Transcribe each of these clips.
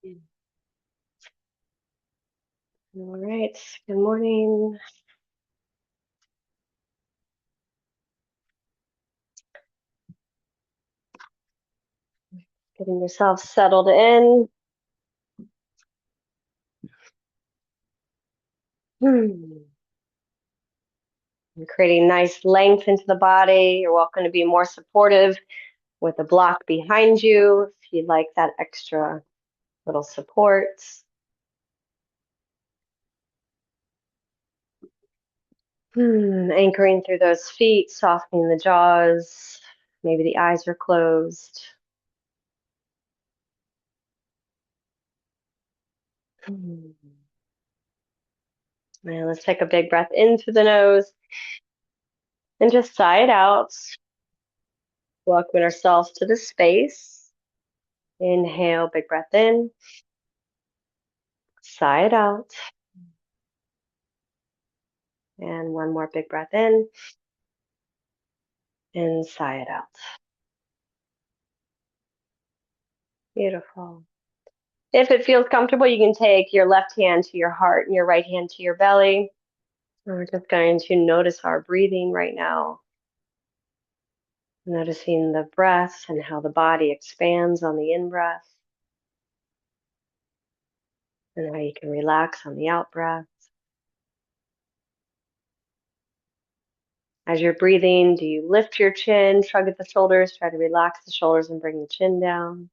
All right, good morning. Getting yourself settled in. And creating nice length into the body. You're welcome to be more supportive with a block behind you if you'd like that extra little support. Anchoring through those feet, softening the jaws. Maybe the eyes are closed. And let's take a big breath in through the nose and just sigh it out. Welcoming ourselves to the space. Inhale, big breath in. Sigh it out. And one more big breath in. And sigh it out. Beautiful. If it feels comfortable, you can take your left hand to your heart and your right hand to your belly. And we're just going to notice our breathing right now. Noticing the breath and how the body expands on the in-breath. And how you can relax on the out-breath. As you're breathing, do you lift your chin, shrug at the shoulders, try to relax the shoulders and bring the chin down?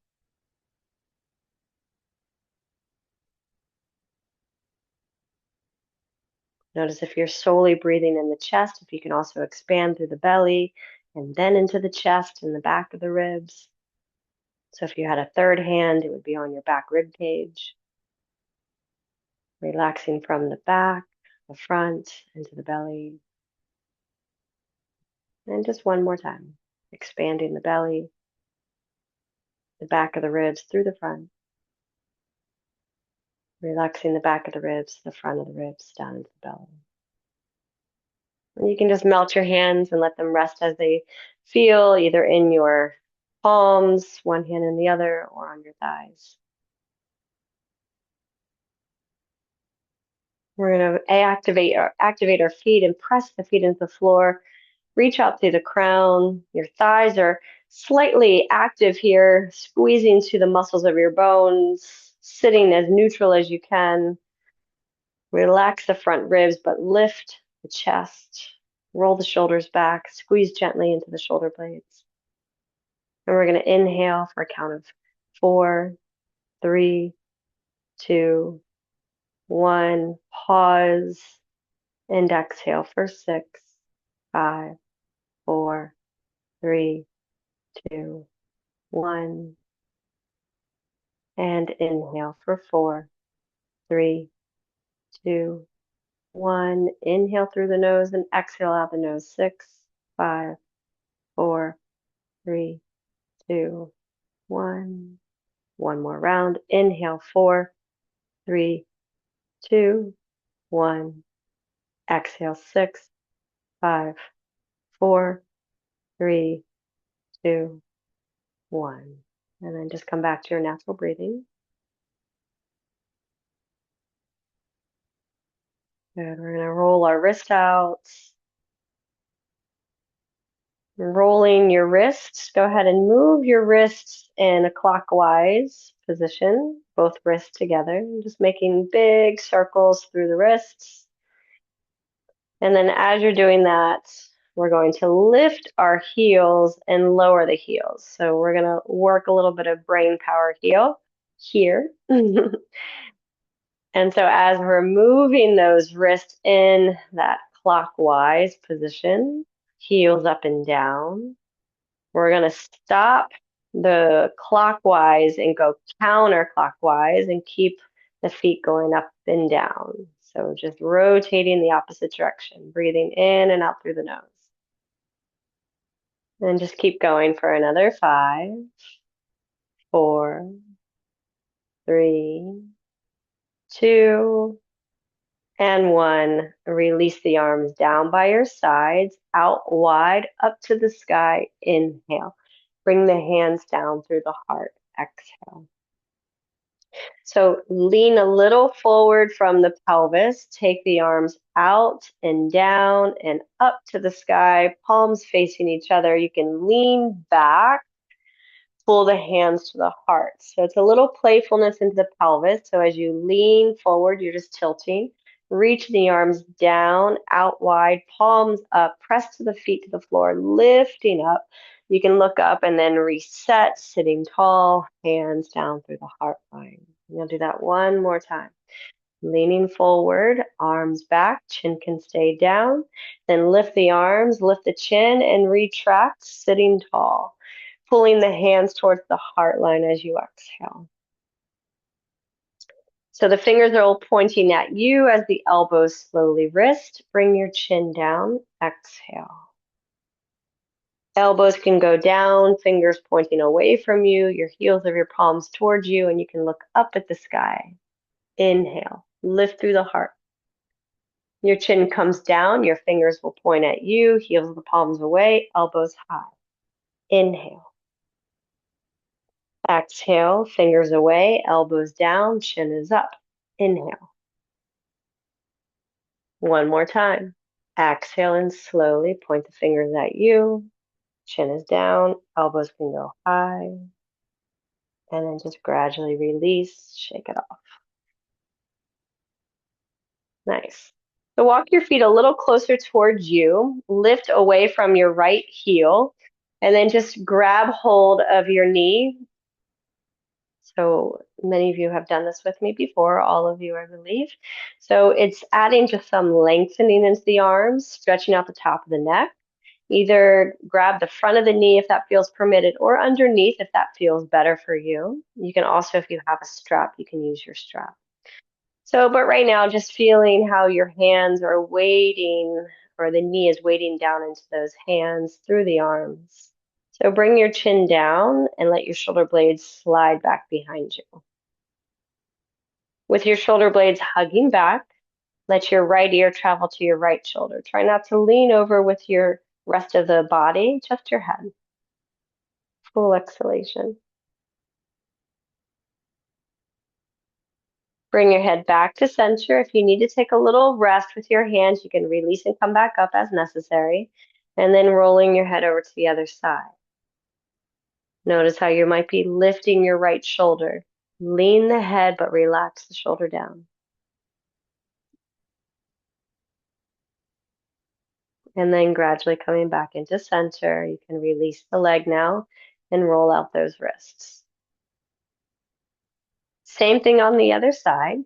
Notice if you're solely breathing in the chest, if you can also expand through the belly and then into the chest and the back of the ribs. So if you had a third hand, it would be on your back rib cage. Relaxing from the back, the front, into the belly. And just one more time, expanding the belly, the back of the ribs through the front. Relaxing the back of the ribs, the front of the ribs, down into the belly. And you can just melt your hands and let them rest as they feel, either in your palms, one hand in the other, or on your thighs. We're going to activate our feet and press the feet into the floor. Reach out through the crown. Your thighs are slightly active here, squeezing to the muscles of your bones, sitting as neutral as you can. Relax the front ribs, but lift the chest. Roll the shoulders back. Squeeze gently into the shoulder blades. And we're going to inhale for a count of 4, 3, 2, 1. Pause and exhale for 6, 5, 4, 3, 2, 1. And inhale for 4, 3, 2, 1. Inhale through the nose and exhale out the nose. 6, 5, 4, 3, 2, 1. One more round. Inhale 4, 3, 2, 1. Exhale 6, 5, 4, 3, 2, 1. And then just come back to your natural breathing. Good. We're going to roll our wrist out. Rolling your wrists. Go ahead and move your wrists in a clockwise position, both wrists together. Just making big circles through the wrists. And then as you're doing that, we're going to lift our heels and lower the heels. So we're going to work a little bit of brain power here. And so as we're moving those wrists in that clockwise position, heels up and down, we're going to stop the clockwise and go counterclockwise and keep the feet going up and down. So just rotating the opposite direction, breathing in and out through the nose. And just keep going for another 5, 4, 3, 2, and 1. Release the arms down by your sides, out wide, up to the sky. Inhale. Bring the hands down through the heart. Exhale. So lean a little forward from the pelvis. Take the arms out and down and up to the sky, palms facing each other. You can lean back, pull the hands to the heart. So it's a little playfulness into the pelvis. So as you lean forward, you're just tilting. Reach the arms down, out wide, palms up, press to the feet to the floor, lifting up. You can look up and then reset, sitting tall, hands down through the heart line. You'll do that one more time. Leaning forward, arms back, chin can stay down. Then lift the arms, lift the chin, and retract, sitting tall. Pulling the hands towards the heart line as you exhale. So the fingers are all pointing at you as the elbows slowly wrist. Bring your chin down, exhale. Elbows can go down, fingers pointing away from you, your heels of your palms towards you, and you can look up at the sky. Inhale, lift through the heart. Your chin comes down, your fingers will point at you, heels of the palms away, elbows high. Inhale. Exhale, fingers away, elbows down, chin is up. Inhale. One more time. Exhale and slowly point the fingers at you. Chin is down, elbows can go high. And then just gradually release, shake it off. Nice. So walk your feet a little closer towards you, lift away from your right heel, and then just grab hold of your knee. So many of you have done this with me before, all of you, I believe. So it's adding just some lengthening into the arms, stretching out the top of the neck. Either grab the front of the knee if that feels permitted, or underneath if that feels better for you. You can also, if you have a strap, you can use your strap. So, but right now, just feeling how your hands are weighting, or the knee is weighting down into those hands through the arms. So bring your chin down and let your shoulder blades slide back behind you. With your shoulder blades hugging back, let your right ear travel to your right shoulder. Try not to lean over with your rest of the body, just your head. Full exhalation. Bring your head back to center. If you need to take a little rest with your hands, you can release and come back up as necessary. And then rolling your head over to the other side. Notice how you might be lifting your right shoulder. Lean the head, but relax the shoulder down. And then gradually coming back into center, you can release the leg now and roll out those wrists. Same thing on the other side.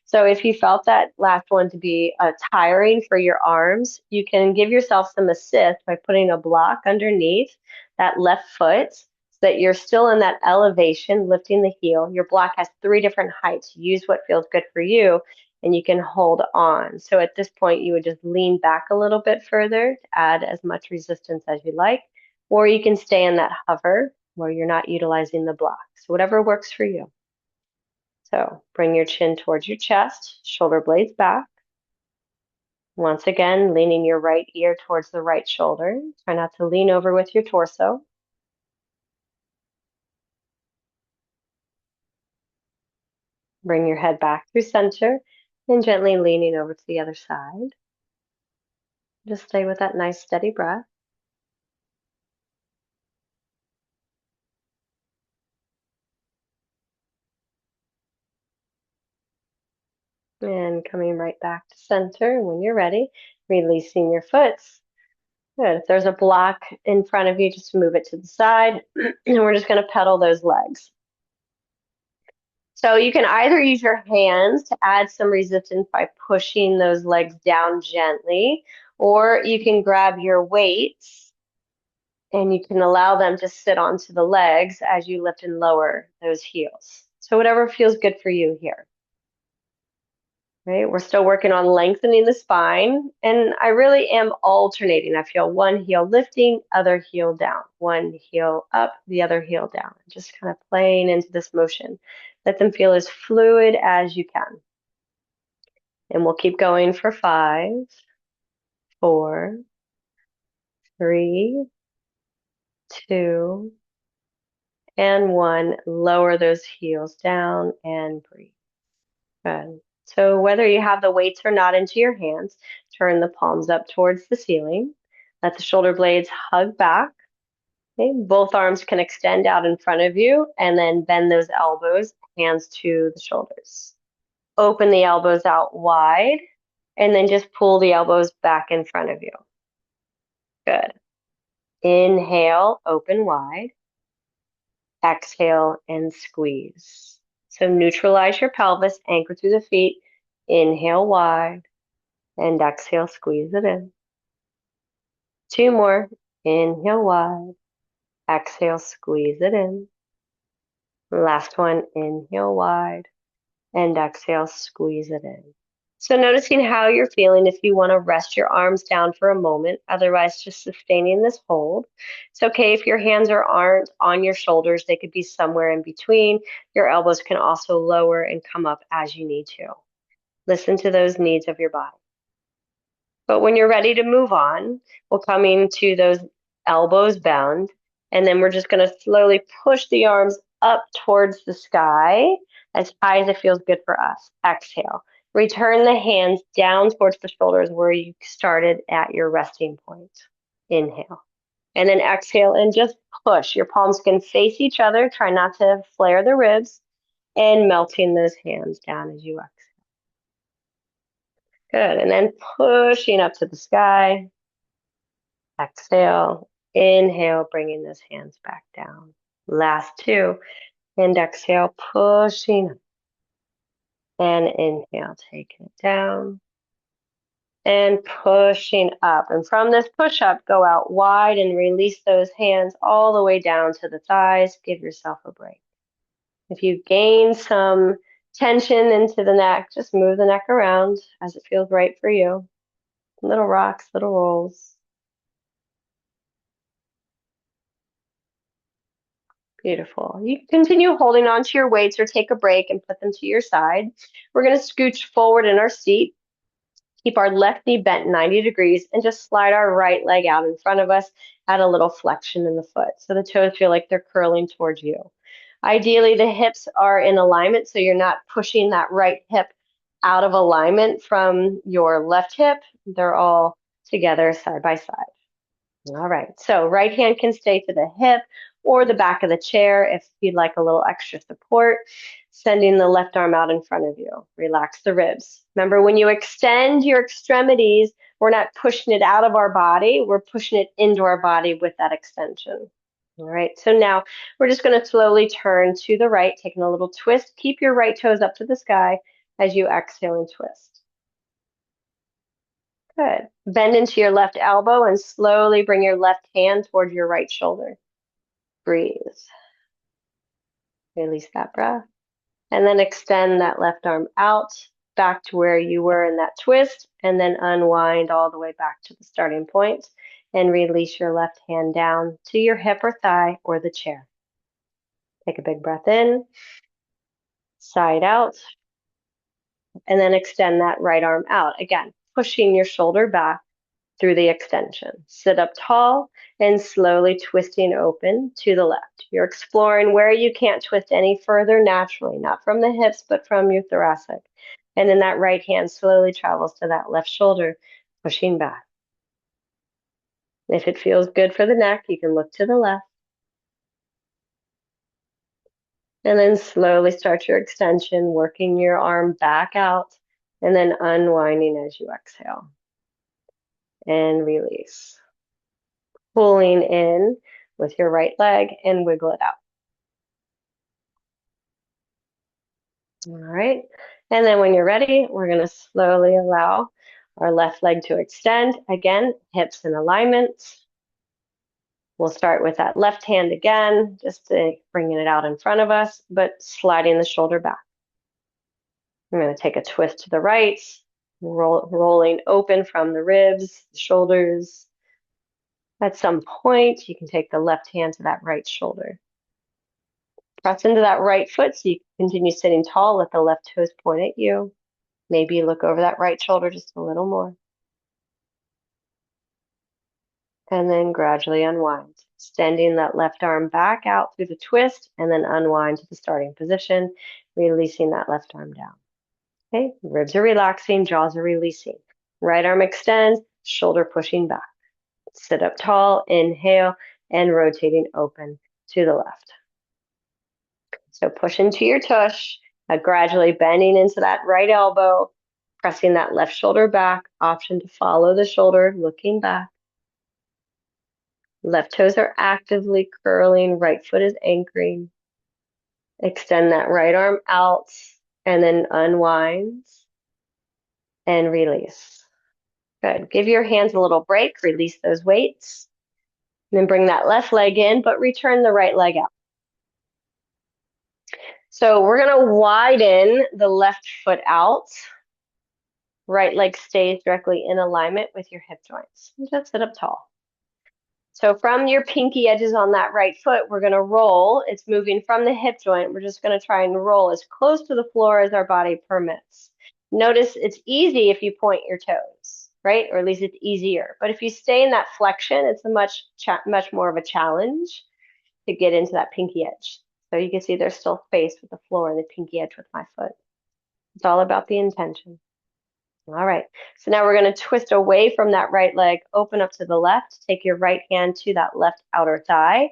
So if you felt that last one to be tiring for your arms, you can give yourself some assist by putting a block underneath that left foot so that you're still in that elevation, lifting the heel. Your block has 3 different heights. Use what feels good for you, and you can hold on. So at this point, you would just lean back a little bit further to add as much resistance as you like, or you can stay in that hover where you're not utilizing the block. So whatever works for you. So bring your chin towards your chest, shoulder blades back. Once again, leaning your right ear towards the right shoulder. Try not to lean over with your torso. Bring your head back through center and gently leaning over to the other side. Just stay with that nice steady breath. And coming right back to center. When you're ready, releasing your foot. Good. If there's a block in front of you, just move it to the side. And we're just going to pedal those legs. So you can either use your hands to add some resistance by pushing those legs down gently, or you can grab your weights and you can allow them to sit onto the legs as you lift and lower those heels. So whatever feels good for you here. Right? We're still working on lengthening the spine, and I really am alternating. I feel one heel lifting, other heel down, one heel up, the other heel down. Just kind of playing into this motion. Let them feel as fluid as you can. And we'll keep going for 5, 4, 3, 2, And 1, lower those heels down and breathe. Good. So whether you have the weights or not into your hands, turn the palms up towards the ceiling. Let the shoulder blades hug back. Okay? Both arms can extend out in front of you, and then bend those elbows, hands to the shoulders. Open the elbows out wide, and then just pull the elbows back in front of you. Good. Inhale, open wide. Exhale and squeeze. So neutralize your pelvis, anchor through the feet. Inhale wide, and exhale, squeeze it in. 2 more. Inhale wide. Exhale, squeeze it in. Last one. Inhale wide, and exhale, squeeze it in. So noticing how you're feeling, if you want to rest your arms down for a moment, otherwise just sustaining this hold. It's okay if your hands aren't on your shoulders, they could be somewhere in between. Your elbows can also lower and come up as you need to. Listen to those needs of your body. But when you're ready to move on, we'll come into those elbows bend, and then we're just going to slowly push the arms up towards the sky as high as it feels good for us. Exhale. Return the hands down towards the shoulders where you started at your resting point. Inhale. And then exhale and just push. Your palms can face each other. Try not to flare the ribs, and melting those hands down as you exhale. Good. And then pushing up to the sky. Exhale. Inhale, bringing those hands back down. Last 2. And exhale, pushing up. And inhale, taking it down. And pushing up. And from this push up, go out wide and release those hands all the way down to the thighs. Give yourself a break. If you gain some tension into the neck, just move the neck around as it feels right for you. Little rocks, little rolls. Beautiful. You can continue holding on to your weights or take a break and put them to your side. We're going to scooch forward in our seat. Keep our left knee bent 90 degrees and just slide our right leg out in front of us. Add a little flexion in the foot so the toes feel like they're curling towards you. Ideally, the hips are in alignment so you're not pushing that right hip out of alignment from your left hip. They're all together side by side. All right, so right hand can stay to the hip or the back of the chair if you'd like a little extra support. Sending the left arm out in front of you. Relax the ribs. Remember, when you extend your extremities, we're not pushing it out of our body, we're pushing it into our body with that extension. All right, so now we're just going to slowly turn to the right, taking a little twist. Keep your right toes up to the sky as you exhale and twist. Good. Bend into your left elbow and slowly bring your left hand towards your right shoulder. Breathe. Release that breath. And then extend that left arm out back to where you were in that twist, and then unwind all the way back to the starting point and release your left hand down to your hip or thigh or the chair. Take a big breath in, side out, and then extend that right arm out. Again, pushing your shoulder back through the extension. Sit up tall and slowly twisting open to the left. You're exploring where you can't twist any further naturally, not from the hips, but from your thoracic. And then that right hand slowly travels to that left shoulder, pushing back. If it feels good for the neck, you can look to the left. And then slowly start your extension, working your arm back out, and then unwinding as you exhale. And release. Pulling in with your right leg and wiggle it out. All right. And then when you're ready, we're going to slowly allow our left leg to extend. Again, hips in alignment. We'll start with that left hand again, just bringing it out in front of us, but sliding the shoulder back. I'm going to take a twist to the right, rolling open from the ribs, the shoulders. At some point, you can take the left hand to that right shoulder. Press into that right foot so you can continue sitting tall. Let the left toes point at you. Maybe look over that right shoulder just a little more. And then gradually unwind, extending that left arm back out through the twist and then unwind to the starting position, releasing that left arm down. Okay, ribs are relaxing, jaws are releasing. Right arm extends, shoulder pushing back. Sit up tall, inhale, and rotating open to the left. So push into your tush, gradually bending into that right elbow, pressing that left shoulder back, option to follow the shoulder, looking back. Left toes are actively curling, right foot is anchoring. Extend that right arm out and then unwind and release. Good. Give your hands a little break, release those weights. And then bring that left leg in, but return the right leg out. So we're going to widen the left foot out. Right leg stays directly in alignment with your hip joints. And just sit up tall. So from your pinky edges on that right foot, we're going to roll. It's moving from the hip joint. We're just going to try and roll as close to the floor as our body permits. Notice it's easy if you point your toes, right? Or at least it's easier. But if you stay in that flexion, it's a much more of a challenge to get into that pinky edge. So you can see there's still space with the floor and the pinky edge with my foot. It's all about the intention. All right, so now we're going to twist away from that right leg, open up to the left, take your right hand to that left outer thigh,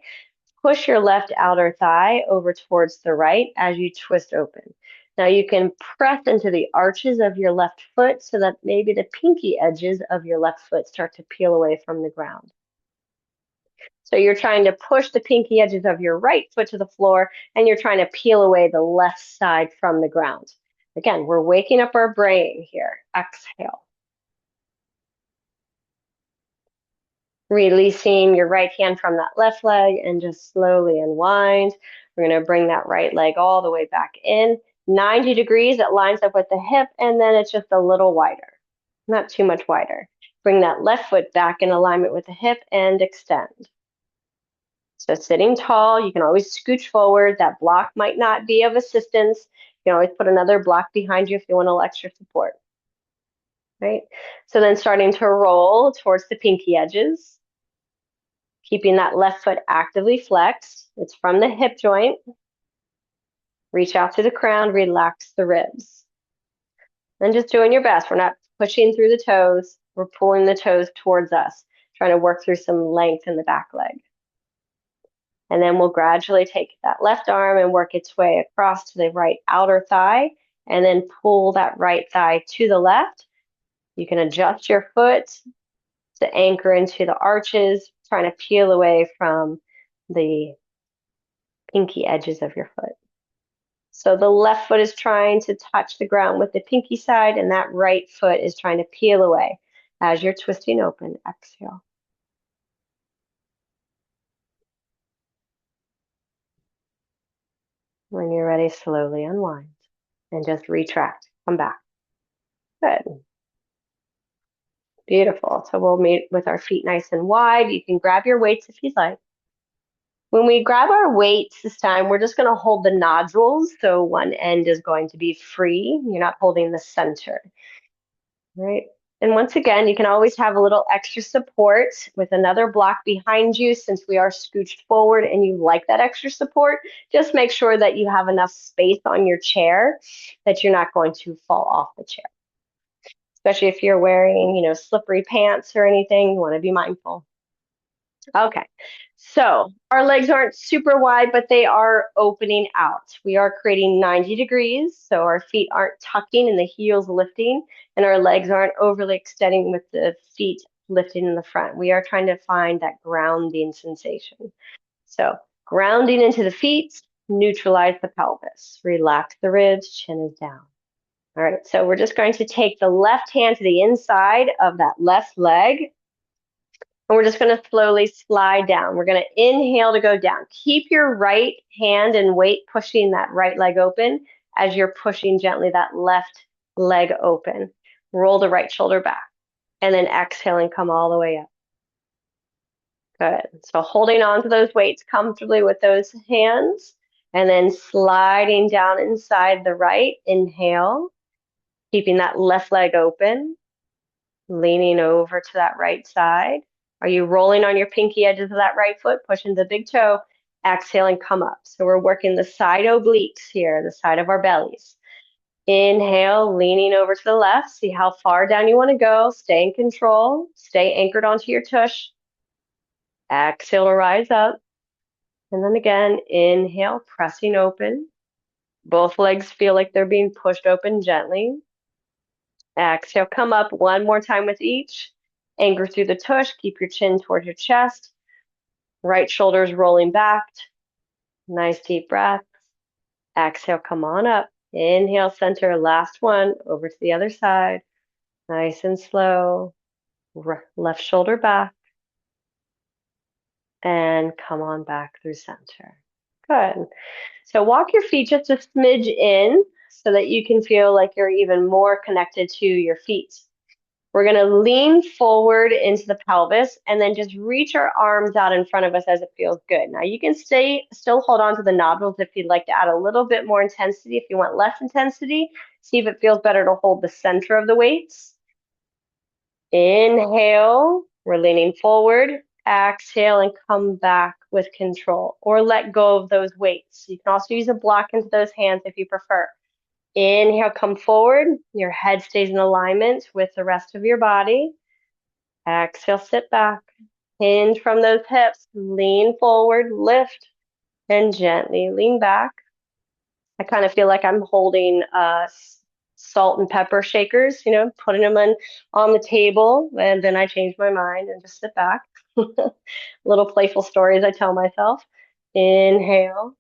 push your left outer thigh over towards the right as you twist open. Now you can press into the arches of your left foot so that maybe the pinky edges of your left foot start to peel away from the ground. So you're trying to push the pinky edges of your right foot to the floor and you're trying to peel away the left side from the ground. Again, we're waking up our brain here. Exhale. Releasing your right hand from that left leg and just slowly unwind. We're going to bring that right leg all the way back in. 90 degrees, it lines up with the hip, and then it's just a little wider, not too much wider. Bring that left foot back in alignment with the hip and extend. So sitting tall, you can always scooch forward. That block might not be of assistance. You can always put another block behind you if you want a little extra support. Right? So then starting to roll towards the pinky edges. Keeping that left foot actively flexed. It's from the hip joint. Reach out to the crown, relax the ribs. And just doing your best. We're not pushing through the toes. We're pulling the toes towards us, trying to work through some length in the back leg. And then we'll gradually take that left arm and work its way across to the right outer thigh, and then pull that right thigh to the left. You can adjust your foot to anchor into the arches, trying to peel away from the pinky edges of your foot. So the left foot is trying to touch the ground with the pinky side, and that right foot is trying to peel away. As you're twisting open, exhale. When you're ready, slowly unwind and just retract. Come back. Good. Beautiful. So we'll meet with our feet nice and wide. You can grab your weights if you'd like. When we grab our weights this time, we're just going to hold the nodules. So one end is going to be free. You're not holding the center. Right? And once again, you can always have a little extra support with another block behind you. Since we are scooched forward and you like that extra support, just make sure that you have enough space on your chair that you're not going to fall off the chair. Especially if you're wearing, slippery pants or anything, you want to be mindful. Okay, so our legs aren't super wide, but they are opening out. We are creating 90 degrees, so our feet aren't tucking and the heels lifting, and our legs aren't overly extending with the feet lifting in the front. We are trying to find that grounding sensation. So grounding into the feet, neutralize the pelvis, relax the ribs, chin is down. All right, so we're just going to take the left hand to the inside of that left leg, and we're just going to slowly slide down. We're going to inhale to go down. Keep your right hand and weight pushing that right leg open as you're pushing gently that left leg open. Roll the right shoulder back, and then exhale and come all the way up. Good. So holding on to those weights comfortably with those hands, and then sliding down inside the right. Inhale. Keeping that left leg open, leaning over to that right side. Are you rolling on your pinky edges of that right foot, pushing the big toe? Exhale and come up. So we're working the side obliques here, the side of our bellies. Inhale, leaning over to the left. See how far down you want to go. Stay in control. Stay anchored onto your tush. Exhale to rise up. And then again, inhale, pressing open. Both legs feel like they're being pushed open gently. Exhale, come up one more time with each. Anchor through the tush. Keep your chin towards your chest. Right shoulder's rolling back. Nice deep breath. Exhale, come on up. Inhale, center, last one, over to the other side. Nice and slow. Left shoulder back. And come on back through center. Good. So walk your feet just a smidge in so that you can feel like you're even more connected to your feet. We're going to lean forward into the pelvis and then just reach our arms out in front of us as it feels good. Now you can still hold on to the nodules if you'd like to add a little bit more intensity. If you want less intensity, see if it feels better to hold the center of the weights. Inhale, we're leaning forward. Exhale and come back with control, or let go of those weights. You can also use a block into those hands if you prefer. Inhale, come forward. Your head stays in alignment with the rest of your body. Exhale, sit back. Hinge from those hips. Lean forward, lift, and gently lean back. I kind of feel like I'm holding salt and pepper shakers, putting them on the table, and then I change my mind and just sit back. Little playful stories I tell myself. Inhale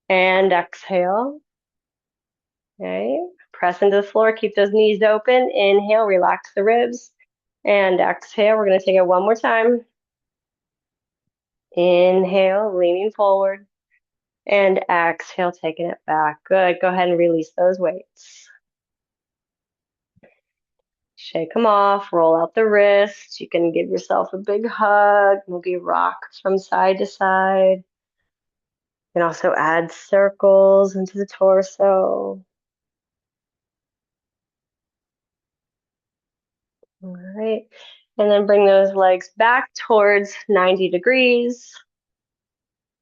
and exhale. Okay, press into the floor, keep those knees open. Inhale, relax the ribs. And exhale, we're going to take it one more time. Inhale, leaning forward. And exhale, taking it back. Good. Go ahead and release those weights. Shake them off, roll out the wrists. You can give yourself a big hug, maybe rock from side to side. You can also add circles into the torso. All right. And then bring those legs back towards 90 degrees.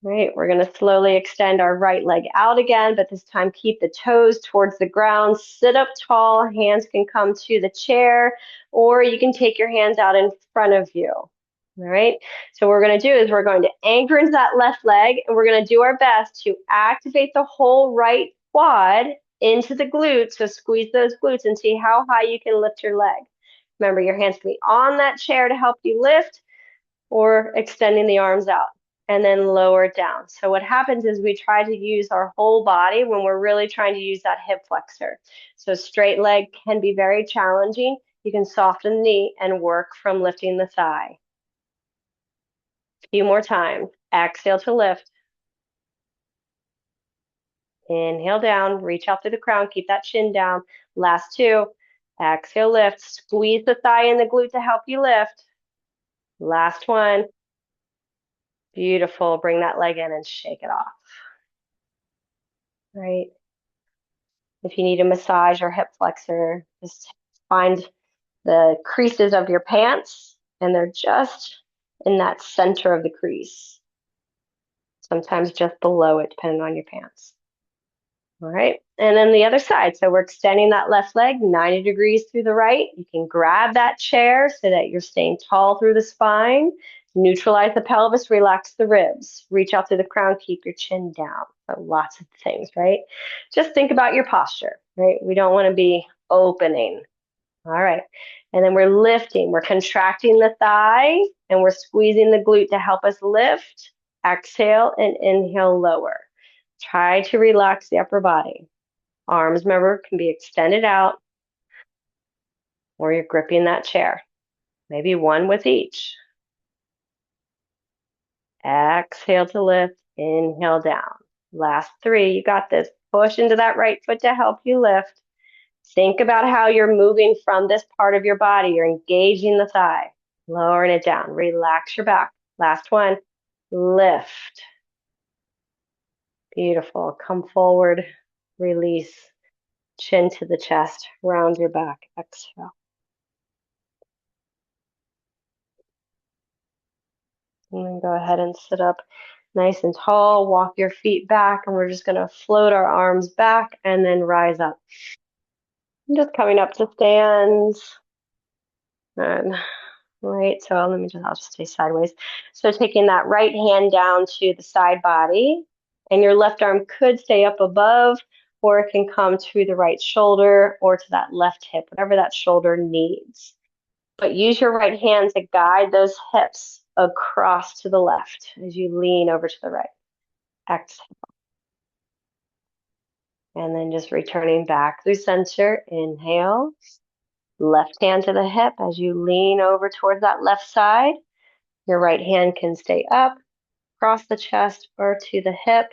Right, we're going to slowly extend our right leg out again, but this time keep the toes towards the ground. Sit up tall, hands can come to the chair, or you can take your hands out in front of you. All right, so what we're going to do is we're going to anchor into that left leg, and we're going to do our best to activate the whole right quad into the glutes. So squeeze those glutes and see how high you can lift your leg. Remember, your hands can be on that chair to help you lift, or extending the arms out. And then lower it down. So what happens is we try to use our whole body when we're really trying to use that hip flexor. So straight leg can be very challenging. You can soften the knee and work from lifting the thigh. A few more times. Exhale to lift. Inhale down, reach out through the crown, keep that chin down. Last two. Exhale, lift. Squeeze the thigh and the glute to help you lift. Last one. Beautiful. Bring that leg in and shake it off. Right. If you need a massage or hip flexor, just find the creases of your pants, and they're just in that center of the crease. Sometimes just below it, depending on your pants. All right, and then the other side. So we're extending that left leg 90 degrees through the right. You can grab that chair so that you're staying tall through the spine. Neutralize the pelvis, relax the ribs. Reach out through the crown, keep your chin down. So lots of things, right? Just think about your posture, right? We don't want to be opening. All right, and then we're lifting. We're contracting the thigh, and we're squeezing the glute to help us lift. Exhale and inhale, lower. Try to relax the upper body. Arms, remember, can be extended out, or you're gripping that chair. Maybe one with each. Exhale to lift, inhale down. Last three, you got this. Push into that right foot to help you lift. Think about how you're moving from this part of your body. You're engaging the thigh, lowering it down. Relax your back. Last one, lift. Beautiful. Come forward, release. Chin to the chest, round your back. Exhale. And then go ahead and sit up nice and tall. Walk your feet back, and we're just going to float our arms back and then rise up. And just coming up to stand. And right, so I'll just stay sideways. So taking that right hand down to the side body, and your left arm could stay up above, or it can come to the right shoulder or to that left hip, whatever that shoulder needs. But use your right hand to guide those hips across to the left as you lean over to the right. Exhale. And then just returning back through center. Inhale. Left hand to the hip as you lean over towards that left side. Your right hand can stay up, across the chest or to the hip.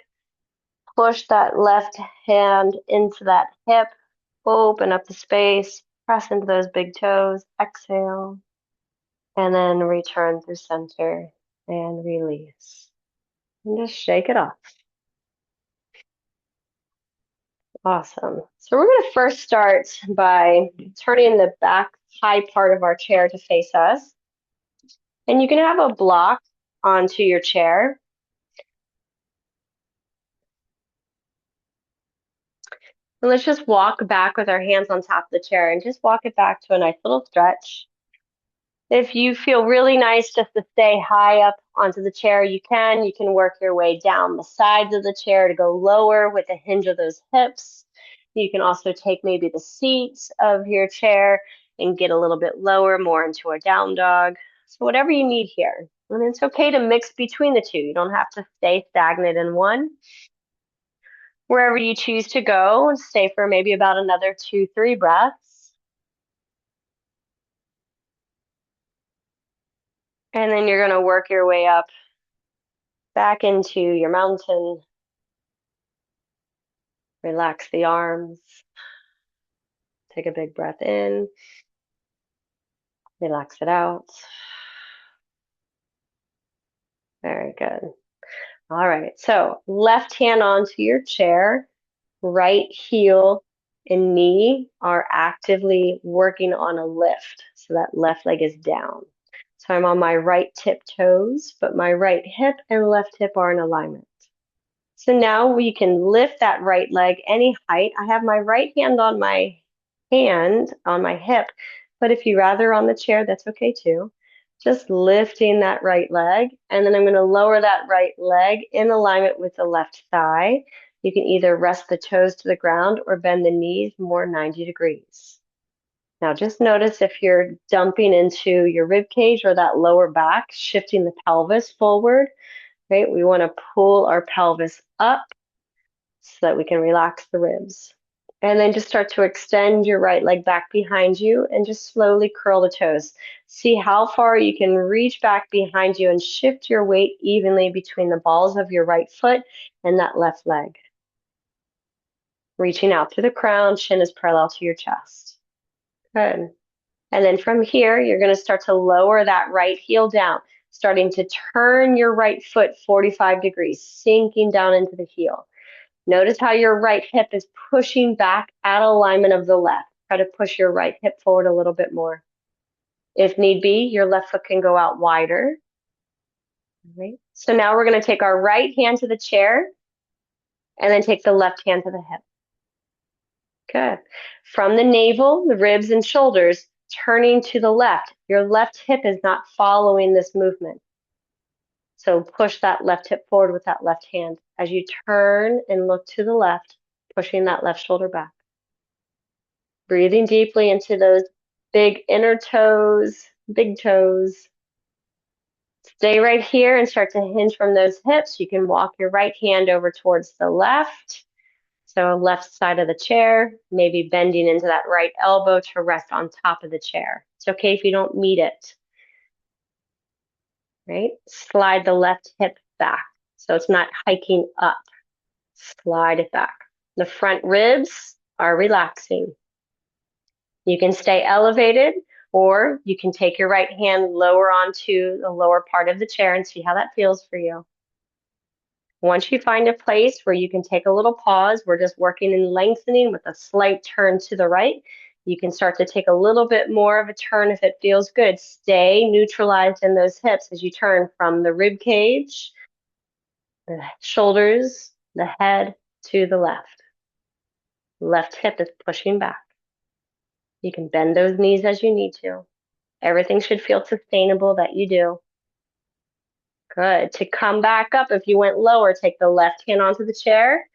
Push that left hand into that hip. Open up the space. Press into those big toes. Exhale. And then return through center and release. And just shake it off. Awesome. So we're going to first start by turning the back high part of our chair to face us. And you can have a block onto your chair. And let's just walk back with our hands on top of the chair and just walk it back to a nice little stretch. If you feel really nice just to stay high up onto the chair, you can. You can work your way down the sides of the chair to go lower with the hinge of those hips. You can also take maybe the seats of your chair and get a little bit lower, more into a down dog. So whatever you need here. And it's okay to mix between the two. You don't have to stay stagnant in one. Wherever you choose to go, stay for maybe about another 2-3 breaths. And then you're going to work your way up back into your mountain. Relax the arms. Take a big breath in. Relax it out. Very good. All right, so left hand onto your chair. Right heel and knee are actively working on a lift. So that left leg is down. So I'm on my right tip toes, but my right hip and left hip are in alignment. So now we can lift that right leg any height. I have my right hand on my hip, but if you rather on the chair, that's okay too. Just lifting that right leg, and then I'm going to lower that right leg in alignment with the left thigh. You can either rest the toes to the ground or bend the knees more 90 degrees. Now just notice if you're dumping into your rib cage or that lower back, shifting the pelvis forward, right? We want to pull our pelvis up so that we can relax the ribs. And then just start to extend your right leg back behind you and just slowly curl the toes. See how far you can reach back behind you and shift your weight evenly between the balls of your right foot and that left leg. Reaching out through the crown, chin is parallel to your chest. Good. And then from here, you're going to start to lower that right heel down, starting to turn your right foot 45 degrees, sinking down into the heel. Notice how your right hip is pushing back at alignment of the left. Try to push your right hip forward a little bit more. If need be, your left foot can go out wider. All right. So now we're going to take our right hand to the chair and then take the left hand to the hip. Good. From the navel, the ribs and shoulders, turning to the left. Your left hip is not following this movement. So push that left hip forward with that left hand as you turn and look to the left, pushing that left shoulder back. Breathing deeply into those big inner toes, big toes. Stay right here and start to hinge from those hips. You can walk your right hand over towards the left. So left side of the chair, maybe bending into that right elbow to rest on top of the chair. It's okay if you don't meet it. Right? Slide the left hip back so it's not hiking up. Slide it back. The front ribs are relaxing. You can stay elevated, or you can take your right hand lower onto the lower part of the chair and see how that feels for you. Once you find a place where you can take a little pause, we're just working in lengthening with a slight turn to the right. You can start to take a little bit more of a turn if it feels good. Stay neutralized in those hips as you turn from the rib cage, the shoulders, the head to the left. Left hip is pushing back. You can bend those knees as you need to. Everything should feel sustainable that you do. Good. To come back up, if you went lower, take the left hand onto the chair,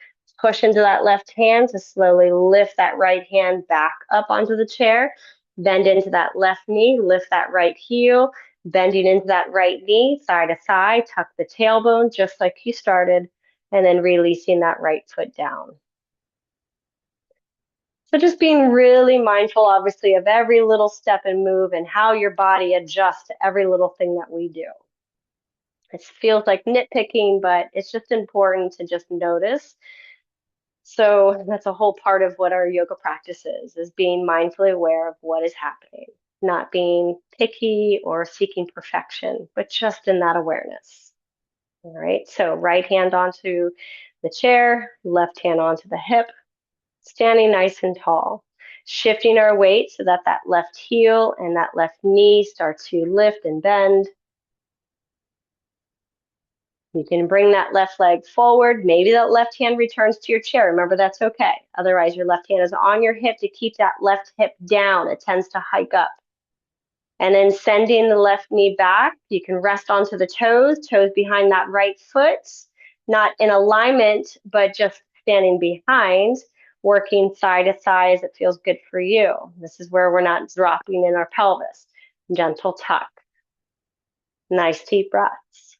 push into that left hand to slowly lift that right hand back up onto the chair, bend into that left knee, lift that right heel, bending into that right knee, side to side, tuck the tailbone just like you started, and then releasing that right foot down. So just being really mindful, obviously, of every little step and move and how your body adjusts to every little thing that we do. It feels like nitpicking, but it's just important to just notice. So that's a whole part of what our yoga practice is being mindfully aware of what is happening, not being picky or seeking perfection, but just in that awareness. All right, so right hand onto the chair, left hand onto the hip, standing nice and tall, shifting our weight so that that left heel and that left knee start to lift and bend. You can bring that left leg forward. Maybe that left hand returns to your chair. Remember, that's okay. Otherwise, your left hand is on your hip to keep that left hip down. It tends to hike up. And then sending the left knee back. You can rest onto the toes behind that right foot, not in alignment, but just standing behind, working side to side as it feels good for you. This is where we're not dropping in our pelvis. Gentle tuck. Nice deep breaths.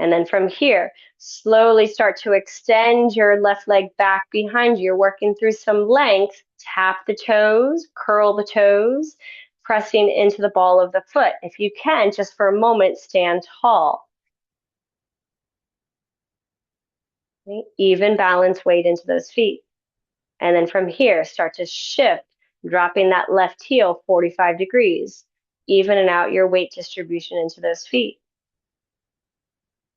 And then from here, slowly start to extend your left leg back behind you. You're working through some length. Tap the toes, curl the toes, pressing into the ball of the foot. If you can, just for a moment, stand tall. Okay? Even balance weight into those feet. And then from here, start to shift, dropping that left heel 45 degrees, evening out your weight distribution into those feet.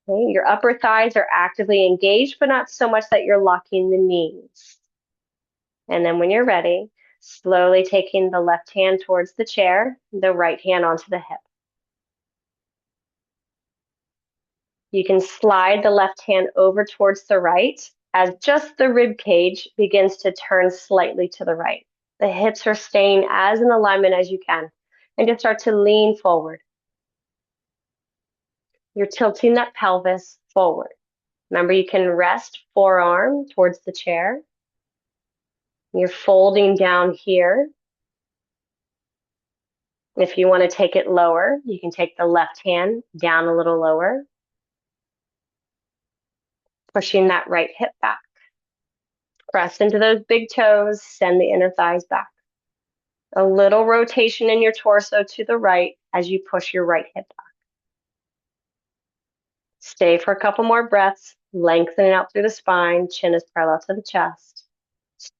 Okay, your upper thighs are actively engaged, but not so much that you're locking the knees. And then when you're ready, slowly taking the left hand towards the chair, the right hand onto the hip. You can slide the left hand over towards the right as just the rib cage begins to turn slightly to the right. The hips are staying as in alignment as you can. And just start to lean forward. You're tilting that pelvis forward. Remember, you can rest forearm towards the chair. You're folding down here. If you want to take it lower, you can take the left hand down a little lower, pushing that right hip back. Press into those big toes, send the inner thighs back. A little rotation in your torso to the right as you push your right hip back. Stay for a couple more breaths, lengthening out through the spine, chin is parallel to the chest.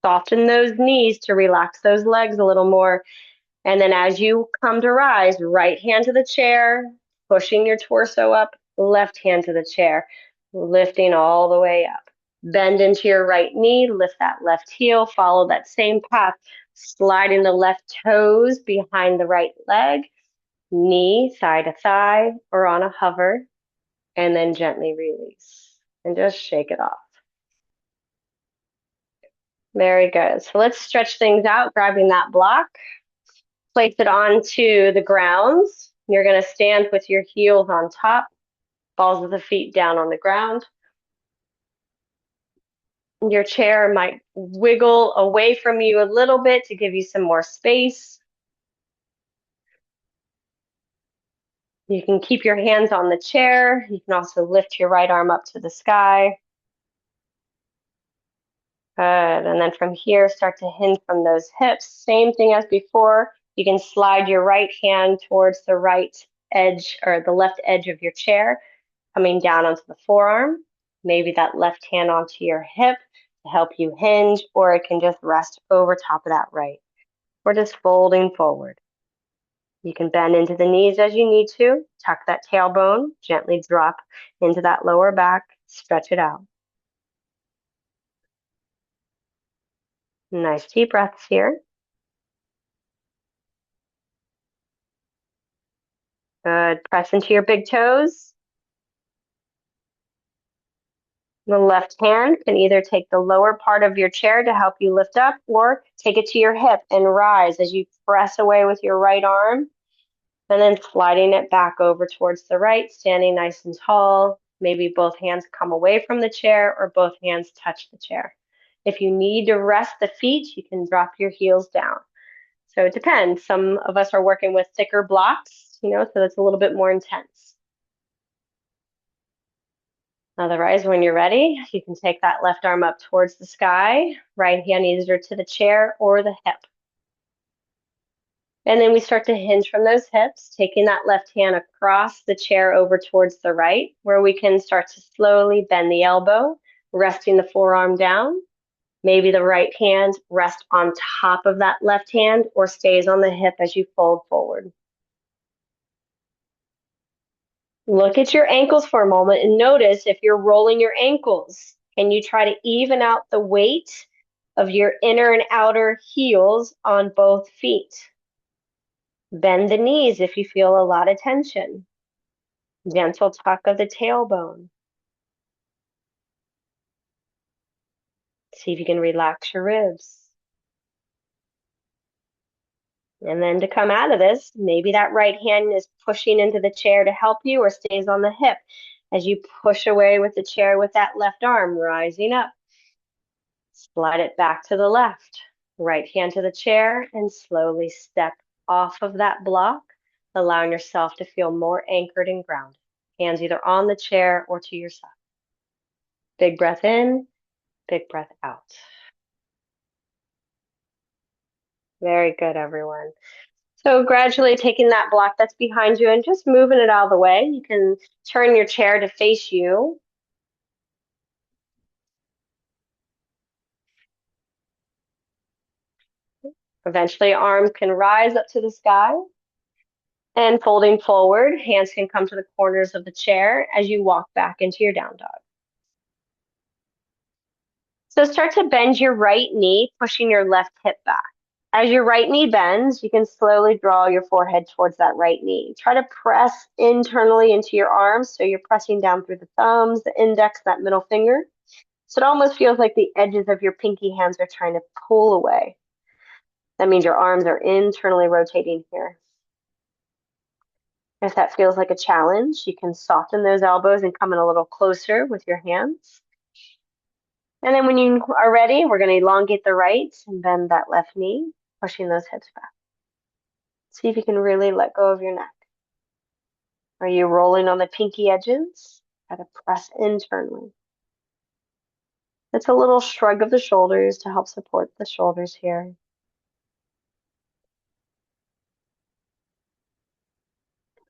Soften those knees to relax those legs a little more. And then as you come to rise, right hand to the chair, pushing your torso up, left hand to the chair, lifting all the way up. Bend into your right knee, lift that left heel, follow that same path, sliding the left toes behind the right leg, knee side to thigh or on a hover, and then gently release and just shake it off. Very good. So let's stretch things out, grabbing that block. Place it onto the ground. You're going to stand with your heels on top, balls of the feet down on the ground. Your chair might wiggle away from you a little bit to give you some more space. You can keep your hands on the chair. You can also lift your right arm up to the sky. Good. And then from here, start to hinge from those hips. Same thing as before. You can slide your right hand towards the right edge or the left edge of your chair, coming down onto the forearm. Maybe that left hand onto your hip to help you hinge, or it can just rest over top of that right. We're just folding forward. You can bend into the knees as you need to, tuck that tailbone, gently drop into that lower back, stretch it out. Nice deep breaths here. Good. Press into your big toes. The left hand can either take the lower part of your chair to help you lift up or take it to your hip and rise as you press away with your right arm and then sliding it back over towards the right, standing nice and tall. Maybe both hands come away from the chair or both hands touch the chair. If you need to rest the feet, you can drop your heels down. So it depends. Some of us are working with thicker blocks, so that's a little bit more intense. Otherwise, when you're ready, you can take that left arm up towards the sky, right hand either to the chair or the hip. And then we start to hinge from those hips, taking that left hand across the chair over towards the right, where we can start to slowly bend the elbow, resting the forearm down. Maybe the right hand rests on top of that left hand or stays on the hip as you fold forward. Look at your ankles for a moment and notice if you're rolling your ankles. Can you try to even out the weight of your inner and outer heels on both feet? Bend the knees if you feel a lot of tension. Gentle tuck of the tailbone. See if you can relax your ribs. And then to come out of this, maybe that right hand is pushing into the chair to help you or stays on the hip as you push away with the chair with that left arm rising up. Slide it back to the left. Right hand to the chair and slowly step off of that block, allowing yourself to feel more anchored and grounded. Hands either on the chair or to your side. Big breath in, big breath out. Very good, everyone. So gradually taking that block that's behind you and just moving it out of the way. You can turn your chair to face you. Eventually, arms can rise up to the sky. And folding forward, hands can come to the corners of the chair as you walk back into your down dog. So start to bend your right knee, pushing your left hip back. As your right knee bends, you can slowly draw your forehead towards that right knee. Try to press internally into your arms, so you're pressing down through the thumbs, the index, that middle finger. So it almost feels like the edges of your pinky hands are trying to pull away. That means your arms are internally rotating here. If that feels like a challenge, you can soften those elbows and come in a little closer with your hands. And then when you are ready, we're going to elongate the right and bend that left knee, pushing those hips back. See if you can really let go of your neck. Are you rolling on the pinky edges? Try to press internally. It's a little shrug of the shoulders to help support the shoulders here.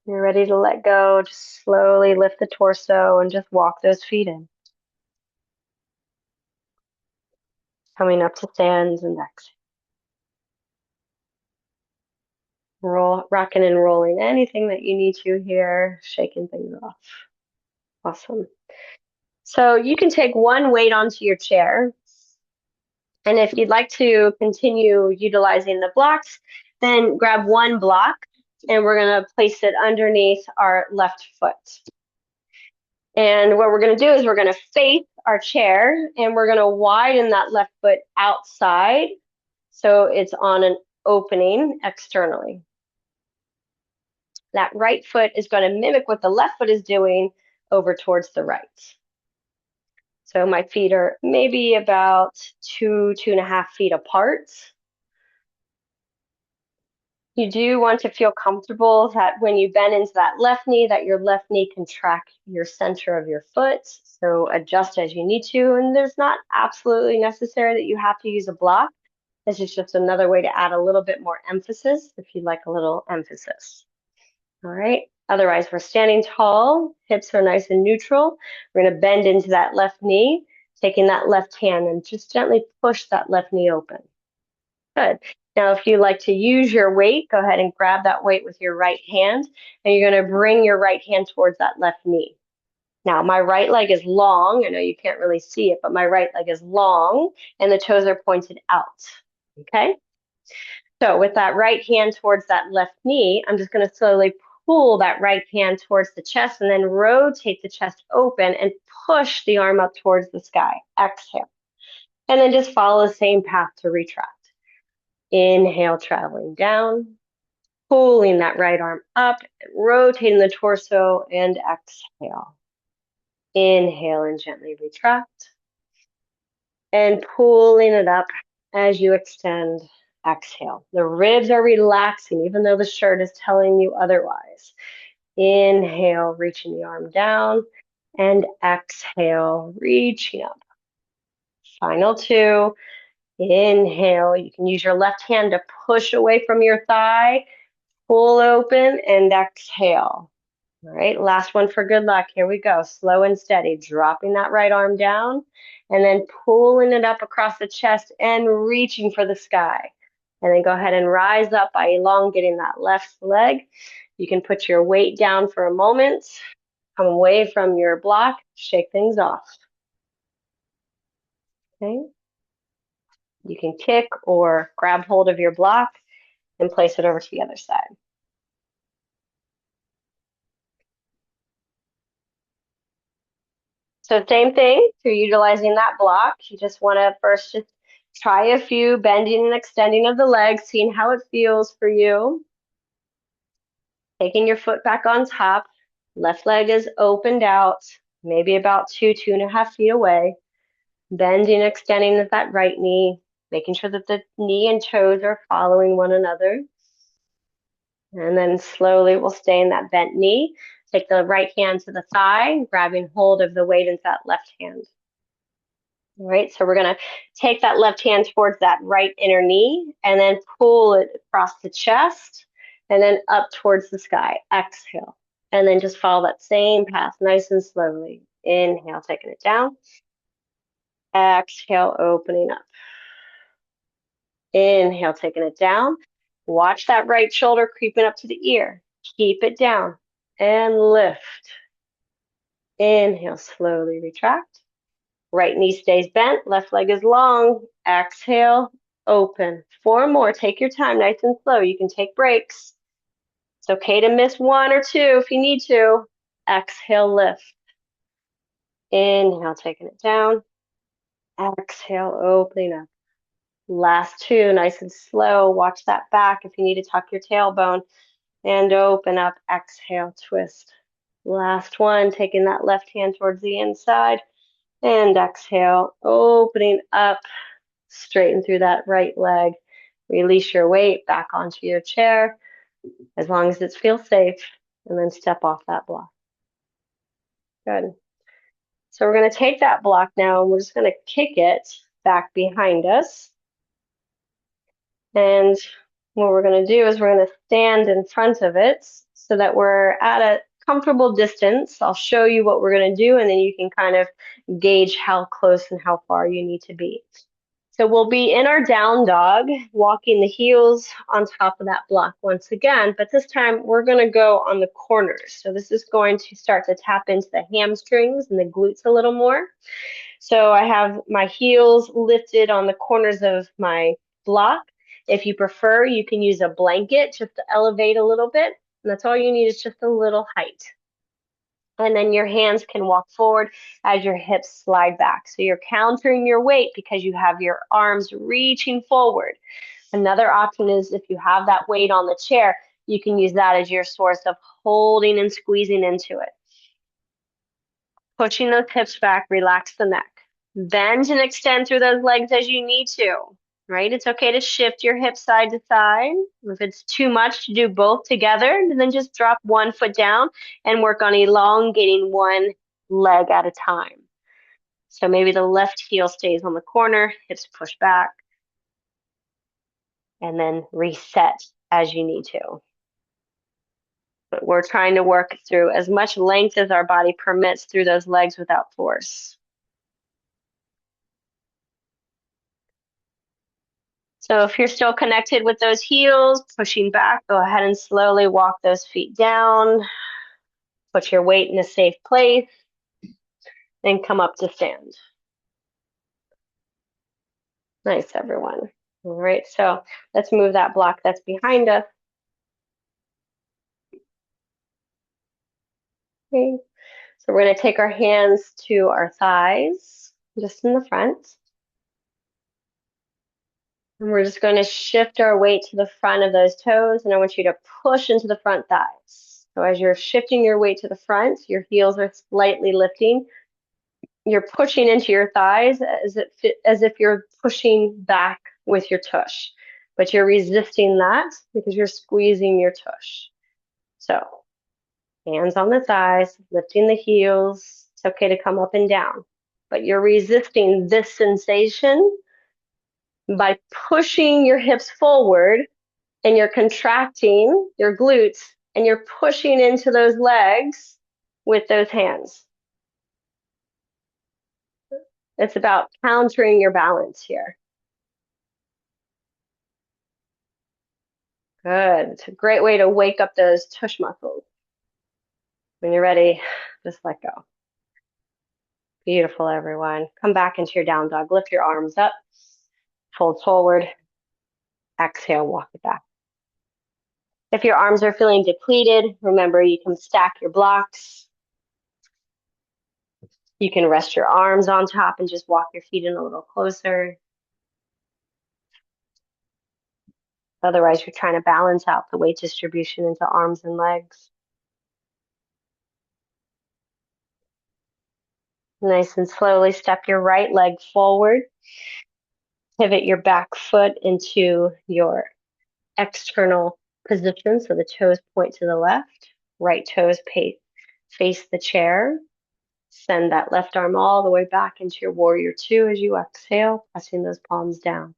You're ready to let go. Just slowly lift the torso and just walk those feet in. Coming up to stands and exhale. Rocking and rolling anything that you need to here, shaking things off. Awesome. So you can take one weight onto your chair. And if you'd like to continue utilizing the blocks, then grab one block and we're going to place it underneath our left foot. And what we're going to do is we're going to face our chair and we're going to widen that left foot outside so it's on an opening externally. That right foot is going to mimic what the left foot is doing over towards the right. So my feet are maybe about 2.5 feet apart. You do want to feel comfortable that when you bend into that left knee, that your left knee can track your center of your foot. So adjust as you need to. And there's not absolutely necessary that you have to use a block. This is just another way to add a little bit more emphasis if you'd like a little emphasis. All right. Otherwise, we're standing tall. Hips are nice and neutral. We're going to bend into that left knee, taking that left hand and just gently push that left knee open. Good. Now, if you like to use your weight, go ahead and grab that weight with your right hand, and you're going to bring your right hand towards that left knee. Now, my right leg is long. I know you can't really see it, but my right leg is long, and the toes are pointed out. Okay? So with that right hand towards that left knee, I'm just going to slowly pull that right hand towards the chest and then rotate the chest open and push the arm up towards the sky. Exhale. And then just follow the same path to retract. Inhale, traveling down, pulling that right arm up, rotating the torso, and exhale. Inhale and gently retract. And pulling it up as you extend. Exhale. The ribs are relaxing, even though the shirt is telling you otherwise. Inhale, reaching the arm down, and exhale, reaching up. Final two. Inhale. You can use your left hand to push away from your thigh, pull open, and exhale. All right, last one for good luck. Here we go. Slow and steady, dropping that right arm down and then pulling it up across the chest and reaching for the sky. And then go ahead and rise up by elongating that left leg. You can put your weight down for a moment, come away from your block, shake things off. Okay. You can kick or grab hold of your block and place it over to the other side. So same thing, if you're utilizing that block, you just want to first just try a few bending and extending of the legs, seeing how it feels for you. Taking your foot back on top, left leg is opened out, maybe about 2.5 feet away. Bending, extending with that right knee, making sure that the knee and toes are following one another. And then slowly we'll stay in that bent knee. Take the right hand to the thigh, grabbing hold of the weight into that left hand. All right, so we're gonna take that left hand towards that right inner knee and then pull it across the chest and then up towards the sky. Exhale. And then just follow that same path nice and slowly. Inhale, taking it down. Exhale, opening up. Inhale, taking it down. Watch that right shoulder creeping up to the ear. Keep it down and lift. Inhale, slowly retract. Right knee stays bent, left leg is long. Exhale, open. 4 more. Take your time, nice and slow. You can take breaks. It's okay to miss 1 or 2 if you need to. Exhale, lift. Inhale, taking it down. Exhale, opening up. Last 2, nice and slow. Watch that back if you need to tuck your tailbone. And open up. Exhale, twist. Last 1, taking that left hand towards the inside. And exhale, opening up, straighten through that right leg. Release your weight back onto your chair as long as it feels safe, and then step off that block. Good. So we're going to take that block now and we're just going to kick it back behind us. And what we're going to do is we're going to stand in front of it so that we're at a comfortable distance. I'll show you what we're going to do, and then you can kind of gauge how close and how far you need to be. So we'll be in our down dog, walking the heels on top of that block once again, but this time we're going to go on the corners. So this is going to start to tap into the hamstrings and the glutes a little more. So I have my heels lifted on the corners of my block. If you prefer, you can use a blanket just to elevate a little bit. And that's all you need is just a little height. And then your hands can walk forward as your hips slide back. So you're countering your weight because you have your arms reaching forward. Another option is if you have that weight on the chair, you can use that as your source of holding and squeezing into it. Pushing those hips back, relax the neck. Bend and extend through those legs as you need to, right? It's okay to shift your hips side to side. If it's too much to do both together, then just drop one foot down and work on elongating one leg at a time. So maybe the left heel stays on the corner, hips push back, and then reset as you need to. But we're trying to work through as much length as our body permits through those legs without force. So if you're still connected with those heels, pushing back, go ahead and slowly walk those feet down. Put your weight in a safe place, and come up to stand. Nice, everyone. All right, so let's move that block that's behind us. Okay. So we're going to take our hands to our thighs, just in the front. And we're just going to shift our weight to the front of those toes, and I want you to push into the front thighs. So as you're shifting your weight to the front, your heels are slightly lifting. You're pushing into your thighs as if you're pushing back with your tush, but you're resisting that because you're squeezing your tush. So hands on the thighs, lifting the heels. It's okay to come up and down, but you're resisting this sensation by pushing your hips forward, and you're contracting your glutes and you're pushing into those legs with those hands. It's about countering your balance here. Good. It's a great way to wake up those tush muscles. When you're ready, just let go. Beautiful, everyone. Come back into your down dog. Lift your arms up, fold forward, exhale, walk it back. If your arms are feeling depleted, remember you can stack your blocks. You can rest your arms on top and just walk your feet in a little closer. Otherwise, you're trying to balance out the weight distribution into arms and legs. Nice and slowly step your right leg forward. Pivot your back foot into your external position, so the toes point to the left. Right toes face the chair. Send that left arm all the way back into your warrior two as you exhale, pressing those palms down.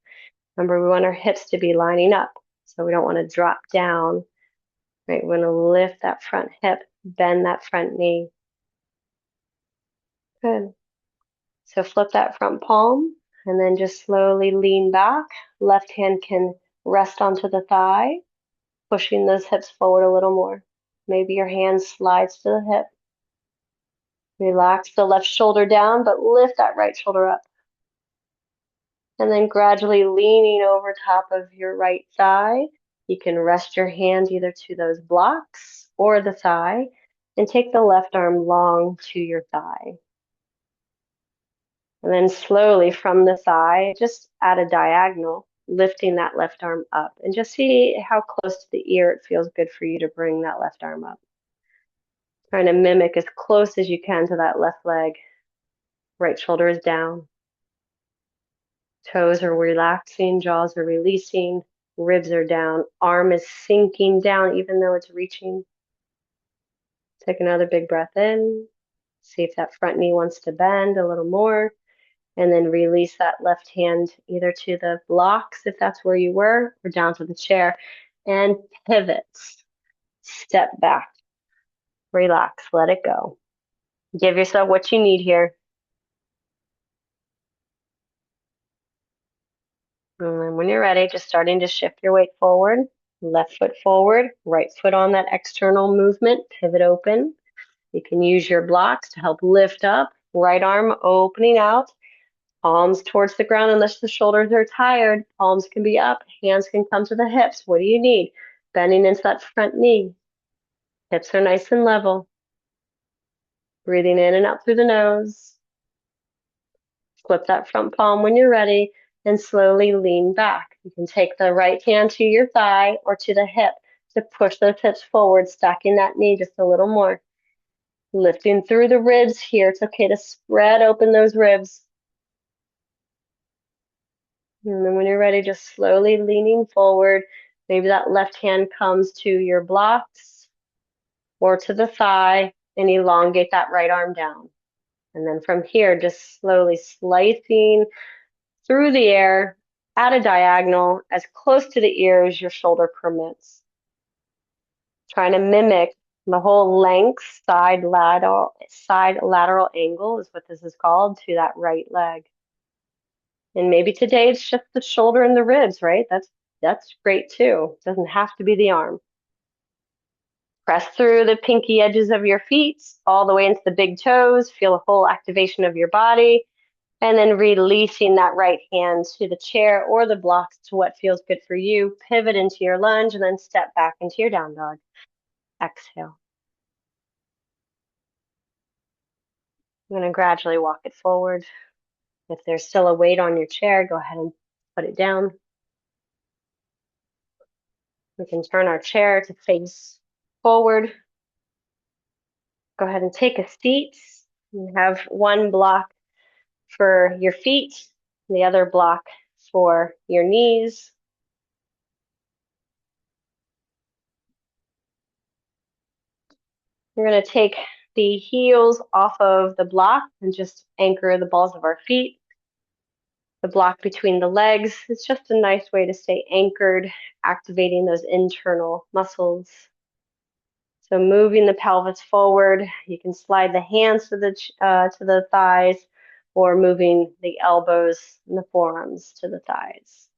Remember, we want our hips to be lining up, so we don't want to drop down. Right, we want to lift that front hip, bend that front knee. Good. So flip that front palm and then just slowly lean back. Left hand can rest onto the thigh, pushing those hips forward a little more. Maybe your hand slides to the hip. Relax the left shoulder down, but lift that right shoulder up. And then gradually leaning over top of your right thigh. You can rest your hand either to those blocks or the thigh and take the left arm long to your thigh. And then slowly from the thigh, just at a diagonal, lifting that left arm up. And just see how close to the ear it feels good for you to bring that left arm up. Trying to mimic as close as you can to that left leg. Right shoulder is down. Toes are relaxing, jaws are releasing, ribs are down, arm is sinking down even though it's reaching. Take another big breath in. See if that front knee wants to bend a little more. And then release that left hand either to the blocks, if that's where you were, or down to the chair. And pivot. Step back. Relax. Let it go. Give yourself what you need here. And then when you're ready, just starting to shift your weight forward. Left foot forward, right foot on that external movement. Pivot open. You can use your blocks to help lift up. Right arm opening out. Palms towards the ground unless the shoulders are tired. Palms can be up. Hands can come to the hips. What do you need? Bending into that front knee. Hips are nice and level. Breathing in and out through the nose. Flip that front palm when you're ready and slowly lean back. You can take the right hand to your thigh or to the hip to push those hips forward, stacking that knee just a little more. Lifting through the ribs here. It's okay to spread open those ribs. And then when you're ready, just slowly leaning forward. Maybe that left hand comes to your blocks or to the thigh and elongate that right arm down. And then from here, just slowly slicing through the air at a diagonal as close to the ear as your shoulder permits. Trying to mimic the whole length, side lateral angle is what this is called, to that right leg. And maybe today it's just the shoulder and the ribs, right? That's great too. It doesn't have to be the arm. Press through the pinky edges of your feet all the way into the big toes. Feel a full activation of your body. And then releasing that right hand to the chair or the blocks to what feels good for you. Pivot into your lunge and then step back into your down dog. Exhale. I'm going to gradually walk it forward. If there's still a weight on your chair, go ahead and put it down. We can turn our chair to face forward. Go ahead and take a seat. You have one block for your feet, the other block for your knees. We're going to take the heels off of the block and just anchor the balls of our feet. The block between the legs is just a nice way to stay anchored, activating those internal muscles. So moving the pelvis forward, you can slide the hands to the thighs, or moving the elbows and the forearms to the thighs.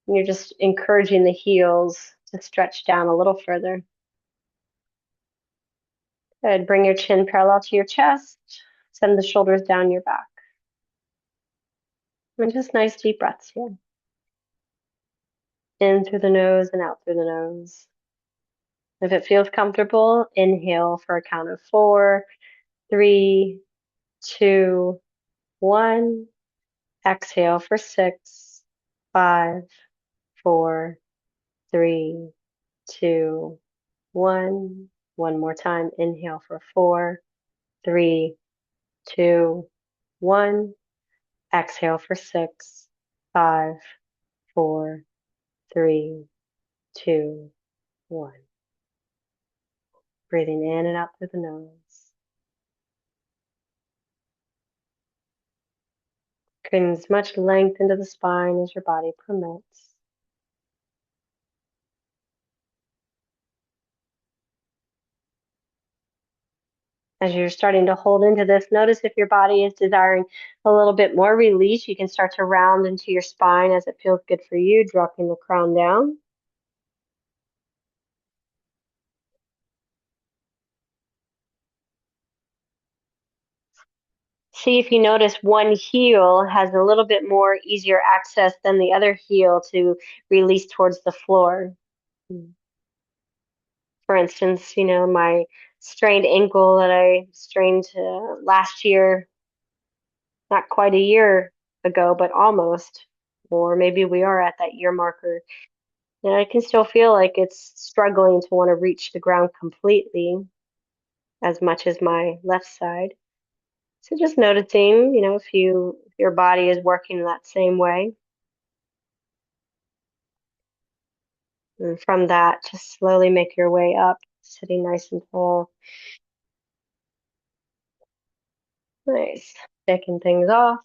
And you're just encouraging the heels to stretch down a little further. Good. Bring your chin parallel to your chest. Send the shoulders down your back. And just nice deep breaths here. In through the nose and out through the nose. If it feels comfortable, inhale for a count of 4, 3, 2, 1. Exhale for 6, 5, 4, 3, 2, 1. One more time. Inhale for 4, 3, 2, 1. Exhale for 6, 5, 4, 3, 2, 1. Breathing in and out through the nose. Getting as much length into the spine as your body permits. As you're starting to hold into this, notice if your body is desiring a little bit more release, you can start to round into your spine as it feels good for you, dropping the crown down. See if you notice one heel has a little bit more easier access than the other heel to release towards the floor. For instance, my strained ankle that I strained last year, not quite a year ago, but almost, or maybe we are at that year marker. And I can still feel like it's struggling to want to reach the ground completely as much as my left side. So just noticing, if your body is working that same way. And from that, just slowly make your way up, sitting nice and tall. Nice. Taking things off.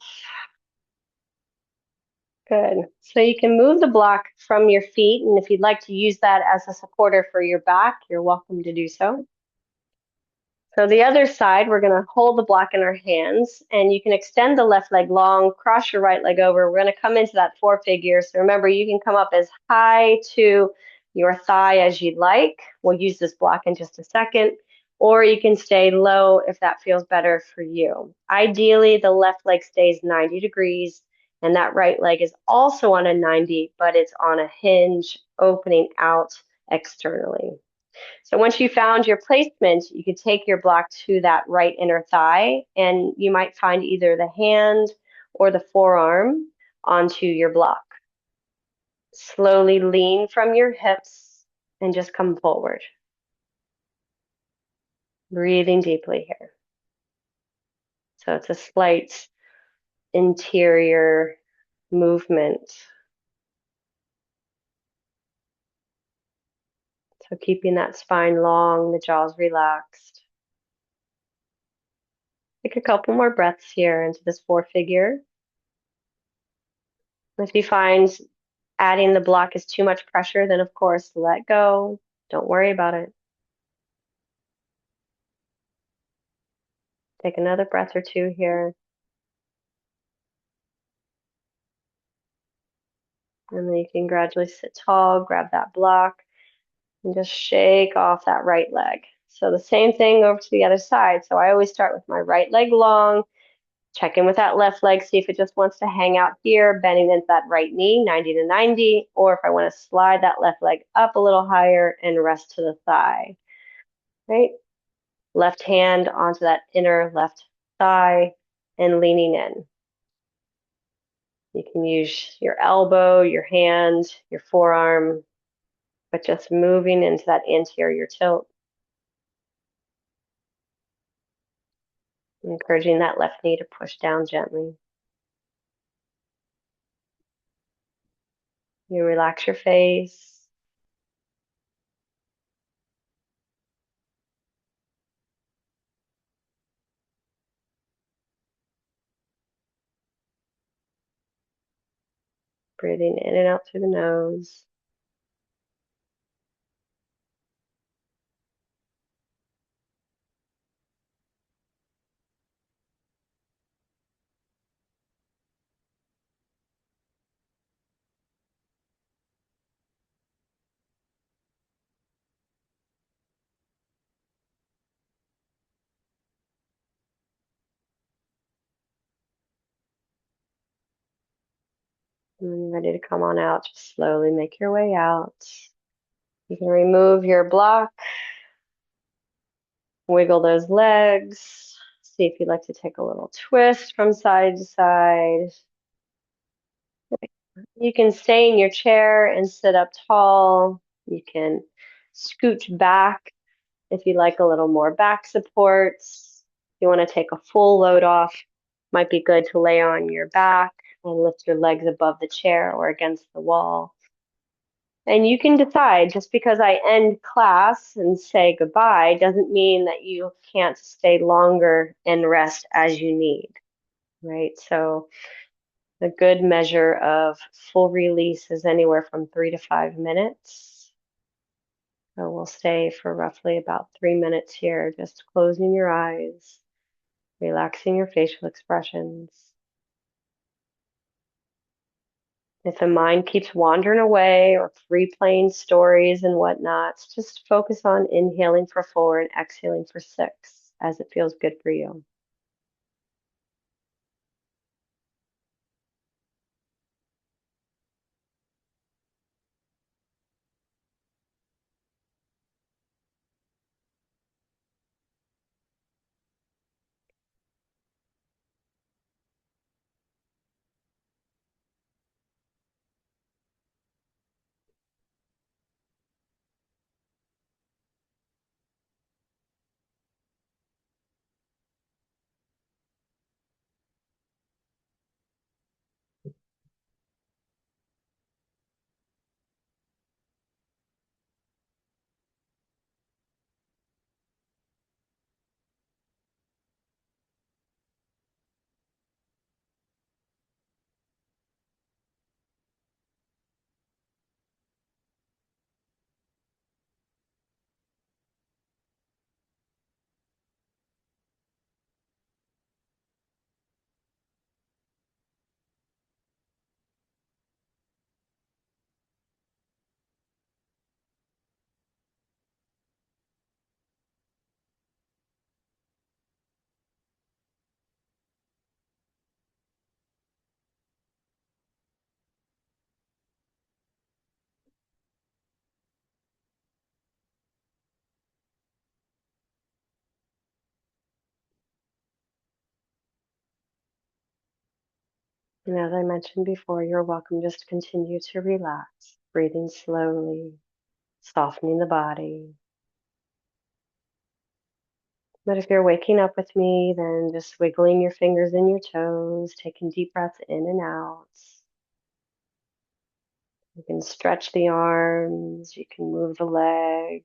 Good. So you can move the block from your feet, and if you'd like to use that as a supporter for your back, you're welcome to do so. So the other side, we're going to hold the block in our hands, and you can extend the left leg long, cross your right leg over. We're going to come into that 4 figure. So remember, you can come up as high to your thigh as you'd like. We'll use this block in just a second. Or you can stay low if that feels better for you. Ideally, the left leg stays 90 degrees, and that right leg is also on a 90, but it's on a hinge opening out externally. So once you found your placement, you could take your block to that right inner thigh, and you might find either the hand or the forearm onto your block. Slowly lean from your hips and just come forward. Breathing deeply here. So it's a slight interior movement. So keeping that spine long, the jaws relaxed. Take a couple more breaths here into this 4 figure. If you find adding the block is too much pressure, then of course let go. Don't worry about it. Take another breath or two here. And then you can gradually sit tall, grab that block, and just shake off that right leg. So the same thing over to the other side. So I always start with my right leg long, check in with that left leg, see if it just wants to hang out here, bending into that right knee, 90 to 90, or if I want to slide that left leg up a little higher and rest to the thigh, right? Left hand onto that inner left thigh and leaning in. You can use your elbow, your hand, your forearm, but just moving into that anterior tilt, encouraging that left knee to push down gently. You relax your face. Breathing in and out through the nose. And when you're ready to come on out, just slowly make your way out. You can remove your block, wiggle those legs. See if you'd like to take a little twist from side to side. You can stay in your chair and sit up tall. You can scooch back if you like a little more back supports. If you want to take a full load off, might be good to lay on your back and lift your legs above the chair or against the wall. And you can decide, just because I end class and say goodbye doesn't mean that you can't stay longer and rest as you need, right? So a good measure of full release is anywhere from 3 to 5 minutes. So we'll stay for roughly about 3 minutes here, just closing your eyes, relaxing your facial expressions. If the mind keeps wandering away or replaying stories and whatnot, just focus on inhaling for 4 and exhaling for 6 as it feels good for you. And as I mentioned before, you're welcome just to continue to relax, breathing slowly, softening the body. But if you're waking up with me, then just wiggling your fingers and your toes, taking deep breaths in and out. You can stretch the arms, you can move the legs.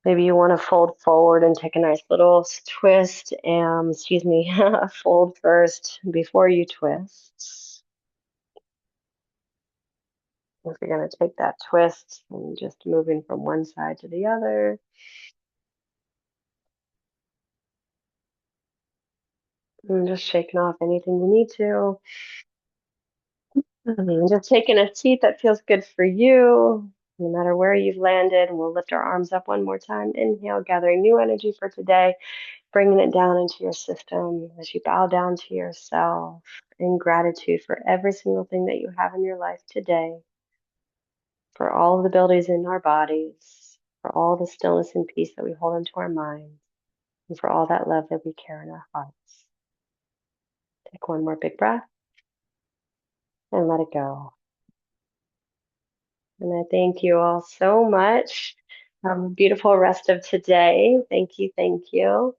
Maybe you want to fold forward and take a nice little twist. Excuse me, fold first before you twist. If you're going to take that twist and just moving from one side to the other. And just shaking off anything you need to. And just taking a seat that feels good for you, no matter where you've landed. And we'll lift our arms up one more time. Inhale, gathering new energy for today, bringing it down into your system as you bow down to yourself in gratitude for every single thing that you have in your life today, for all of the abilities in our bodies, for all the stillness and peace that we hold into our minds. and for all that love that we carry in our hearts. Take one more big breath and let it go. And I thank you all so much. Beautiful rest of today. Thank you. Thank you.